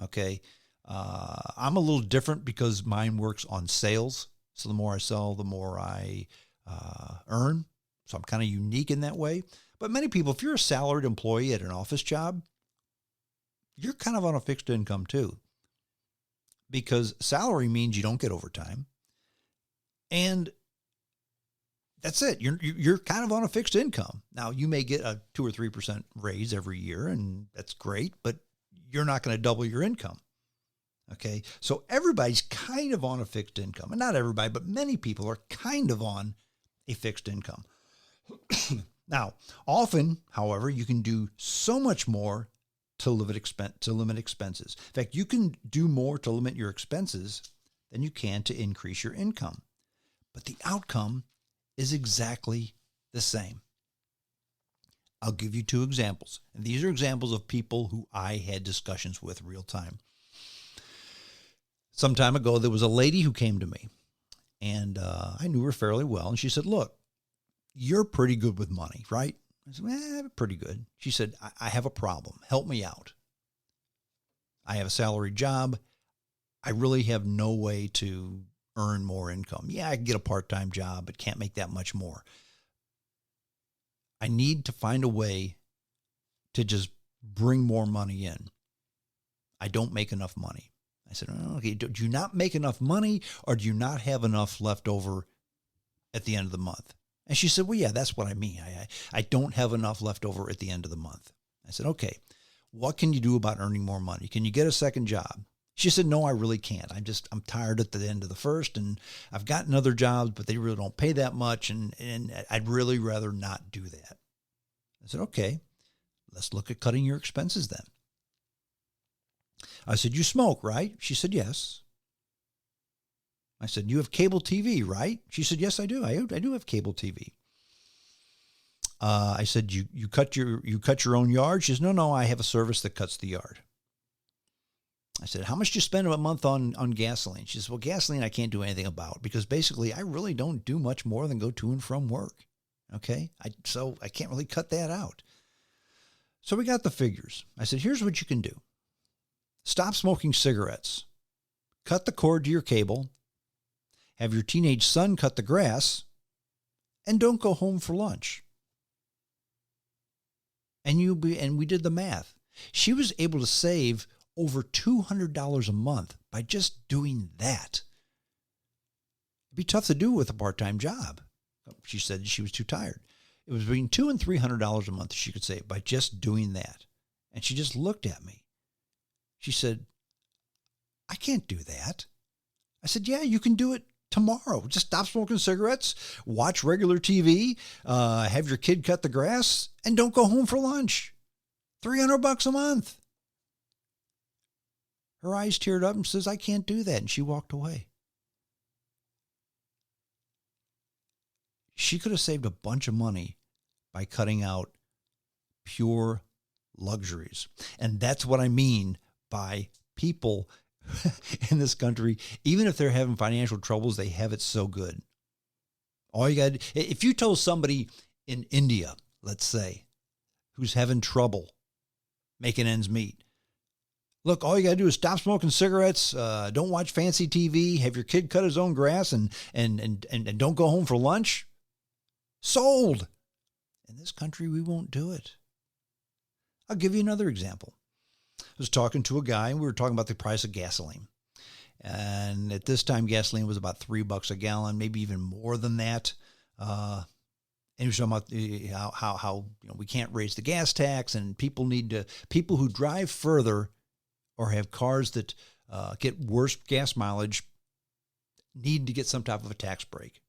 Okay. I'm a little different because mine works on sales. So the more I sell, the more I earn. So I'm kind of unique in that way. But many people, if you're a salaried employee at an office job, you're kind of on a fixed income too. Because salary means you don't get overtime. And that's it. You're kind of on a fixed income. Now, you may get a 2 or 3% raise every year, and that's great, but you're not going to double your income. Okay. So everybody's kind of on a fixed income. And not everybody, but many people are kind of on a fixed income. Now, often, however, you can do so much more to limit expenses. In fact, you can do more to limit your expenses than you can to increase your income. But the outcome is exactly the same. I'll give you 2 examples. And these are examples of people who I had discussions with real time. Some time ago, there was a lady who came to me, and I knew her fairly well. And she said, look, you're pretty good with money, right? I said, pretty good. She said, I have a problem. Help me out. I have a salary job. I really have no way to earn more income. Yeah, I can get a part-time job, but can't make that much more. I need to find a way to just bring more money in. I don't make enough money. I said, oh, okay, do you not make enough money, or do you not have enough left over at the end of the month? And she said, well, yeah, that's what I mean. I don't have enough left over at the end of the month. I said, okay, what can you do about earning more money? Can you get a second job? She said, no, I really can't. I'm tired at the end of the first, and I've gotten other jobs, but they really don't pay that much, and I'd really rather not do that. I said, okay, let's look at cutting your expenses then. I said, you smoke, right? She said, yes. I said, you have cable TV, right? She said, yes, I do. I do have cable TV. I said, you cut your own yard? She says, no, I have a service that cuts the yard. I said, how much do you spend a month on gasoline? She says, well, gasoline I can't do anything about, because basically I really don't do much more than go to and from work. Okay. So I can't really cut that out. So we got the figures. I said, here's what you can do. Stop smoking cigarettes. Cut the cord to your cable. Have your teenage son cut the grass. And don't go home for lunch. And we did the math. She was able to save over $200 a month by just doing that. It'd be tough to do with a part-time job. She said she was too tired. It was between $200 and $300 a month she could save by just doing that. And she just looked at me. She said, I can't do that. I said, yeah, you can do it tomorrow. Just stop smoking cigarettes, watch regular TV, have your kid cut the grass, and don't go home for lunch. $300 a month. Her eyes teared up and says, I can't do that. And she walked away. She could have saved a bunch of money by cutting out pure luxuries. And that's what I mean by people in this country, even if they're having financial troubles, they have it so good. All you got, if you told somebody in India, let's say, who's having trouble making ends meet, look, all you got to do is stop smoking cigarettes, don't watch fancy TV, have your kid cut his own grass, and don't go home for lunch. Sold. In this country, we won't do it. I'll give you another example. I was talking to a guy, and we were talking about the price of gasoline. And at this time, gasoline was about $3 a gallon, maybe even more than that. And he was talking about how we can't raise the gas tax, and people who drive further or have cars that get worse gas mileage need to get some type of a tax break.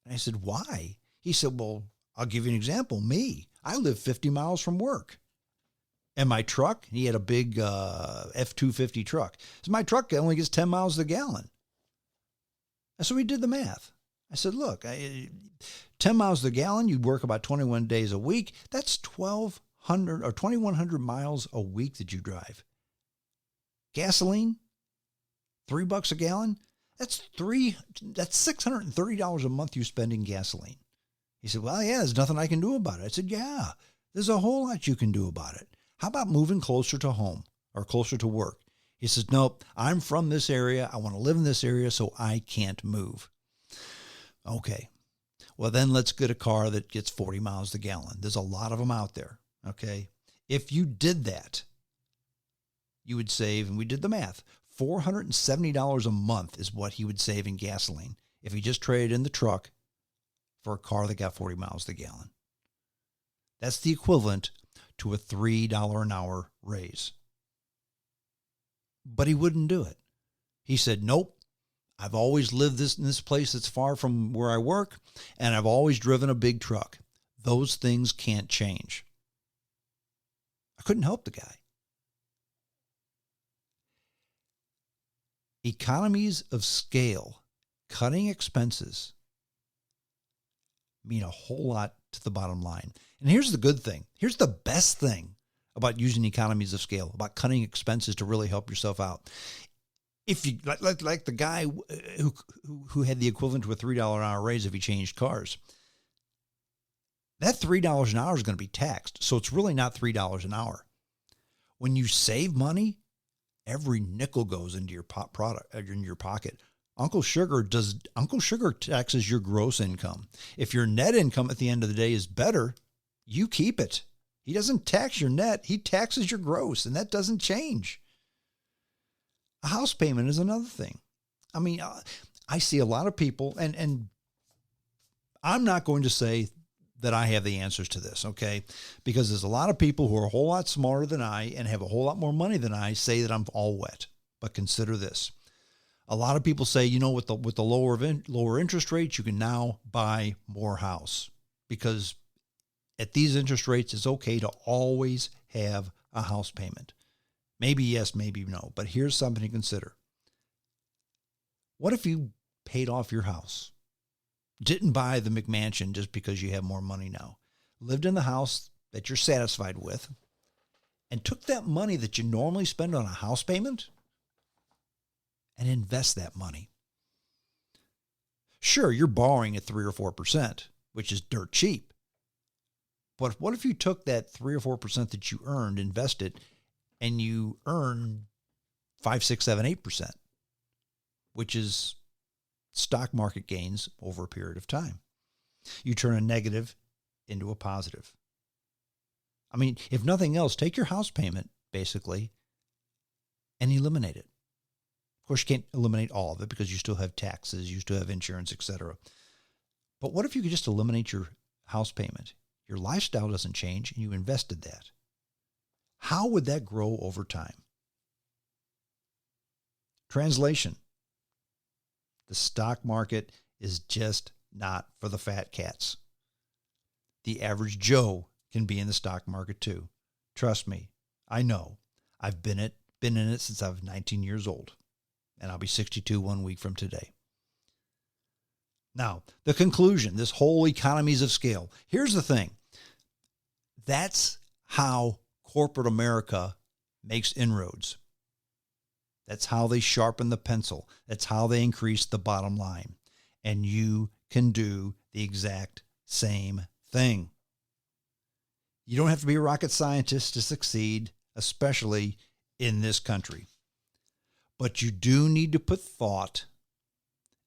And I said, why? He said, well, I'll give you an example. Me, I live 50 miles from work. And my truck, he had a big F-250 truck. So my truck only gets 10 miles a gallon. And so we did the math. I said, look, 10 miles a gallon, you'd work about 21 days a week. That's 1,200 or 2,100 miles a week that you drive. Gasoline, $3 a gallon. That's $630 a month you spend in gasoline. He said, well, yeah, there's nothing I can do about it. I said, yeah, there's a whole lot you can do about it. How about moving closer to home or closer to work? He says, nope, I'm from this area. I want to live in this area, so I can't move. Okay. Well, then let's get a car that gets 40 miles a gallon. There's a lot of them out there. Okay. If you did that, you would save, and we did the math, $470 a month is what he would save in gasoline if he just traded in the truck for a car that got 40 miles a gallon. That's the equivalent to a $3 an hour raise. But he wouldn't do it. He said, nope, I've always lived in this place that's far from where I work, and I've always driven a big truck. Those things can't change. I couldn't help the guy. Economies of scale, cutting expenses, mean a whole lot to the bottom line. And here's the good thing. Here's the best thing about using economies of scale, about cutting expenses to really help yourself out. If you like the guy who had the equivalent to a $3 an hour raise if he changed cars, that $3 an hour is going to be taxed. So it's really not $3 an hour. When you save money, every nickel goes into your in your pocket. Uncle Sugar taxes your gross income. If your net income at the end of the day is better, you keep it. He doesn't tax your net. He taxes your gross, and that doesn't change. A house payment is another thing. I mean, I see a lot of people, and I'm not going to say that I have the answers to this, okay? Because there's a lot of people who are a whole lot smarter than I and have a whole lot more money than I say that I'm all wet. But consider this. A lot of people say, with the lower interest rates, you can now buy more house, because at these interest rates, it's okay to always have a house payment. Maybe yes, maybe no. But here's something to consider. What if you paid off your house? Didn't buy the McMansion just because you have more money now. Lived in the house that you're satisfied with, and took that money that you normally spend on a house payment and invest that money. Sure, you're borrowing at 3 or 4%, which is dirt cheap. But what if you took that 3 or 4% that you earned, invested, and you earn 5, 6, 7, 8%, which is stock market gains over a period of time. You turn a negative into a positive. I mean, if nothing else, take your house payment, basically, and eliminate it. Of course, you can't eliminate all of it because you still have taxes, you still have insurance, etc. But what if you could just eliminate your house payment? Your lifestyle doesn't change, and you invested that. How would that grow over time? Translation. The stock market is just not for the fat cats. The average Joe can be in the stock market too. Trust me, I know. I've been in it since I was 19 years old, and I'll be 62 1 week from today. Now, the conclusion, this whole economies of scale. Here's the thing. That's how corporate America makes inroads. That's how they sharpen the pencil. That's how they increase the bottom line. And you can do the exact same thing. You don't have to be a rocket scientist to succeed, especially in this country. But you do need to put thought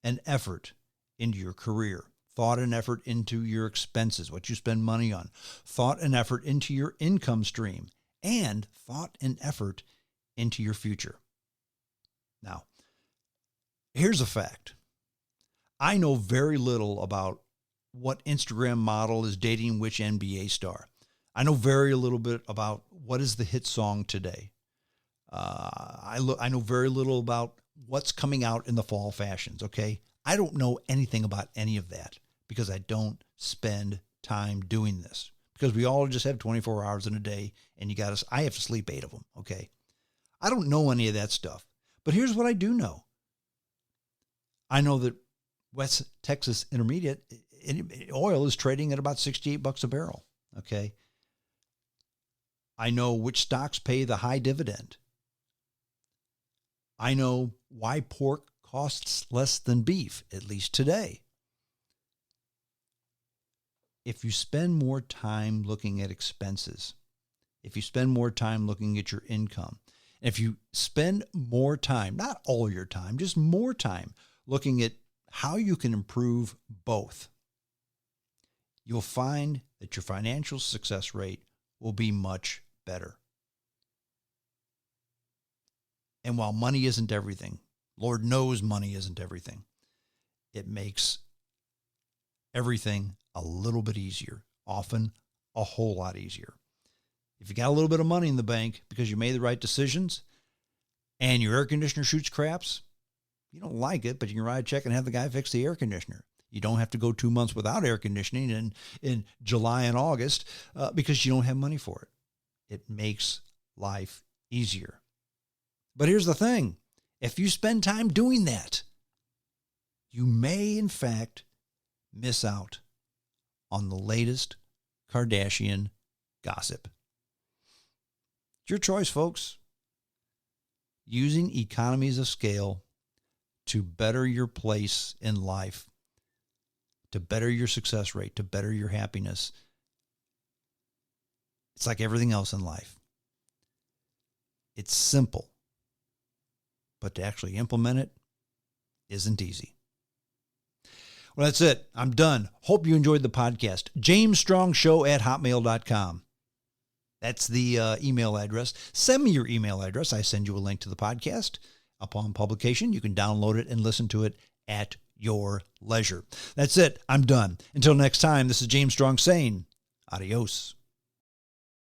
and effort into your career, thought and effort into your expenses, what you spend money on, thought and effort into your income stream, and thought and effort into your future. Now, here's a fact. I know very little about what Instagram model is dating which NBA star. I know very little bit about what is the hit song today. I know very little about what's coming out in the fall fashions, okay? I don't know anything about any of that because I don't spend time doing this, because we all just have 24 hours in a day, and I have to sleep 8 of them, okay? I don't know any of that stuff. But here's what I do know. I know that West Texas Intermediate oil is trading at about $68 a barrel, okay? I know which stocks pay the high dividend. I know why pork costs less than beef, at least today. If you spend more time looking at expenses, if you spend more time looking at your income, If you spend more time, not all your time, just more time looking at how you can improve both, you'll find that your financial success rate will be much better. And while money isn't everything, Lord knows money isn't everything, it makes everything a little bit easier, often a whole lot easier. If you got a little bit of money in the bank because you made the right decisions and your air conditioner shoots craps, you don't like it, but you can write a check and have the guy fix the air conditioner. You don't have to go 2 months without air conditioning in July and August because you don't have money for it. It makes life easier. But here's the thing. If you spend time doing that, you may, in fact, miss out on the latest Kardashian gossip. It's your choice, folks. Using economies of scale to better your place in life, to better your success rate, to better your happiness. It's like everything else in life. It's simple, but to actually implement it isn't easy. Well, that's it. I'm done. Hope you enjoyed the podcast. JamesStrongShow@hotmail.com. That's the email address. Send me your email address. I send you a link to the podcast. Upon publication, you can download it and listen to it at your leisure. That's it. I'm done. Until next time, this is James Strong saying adios.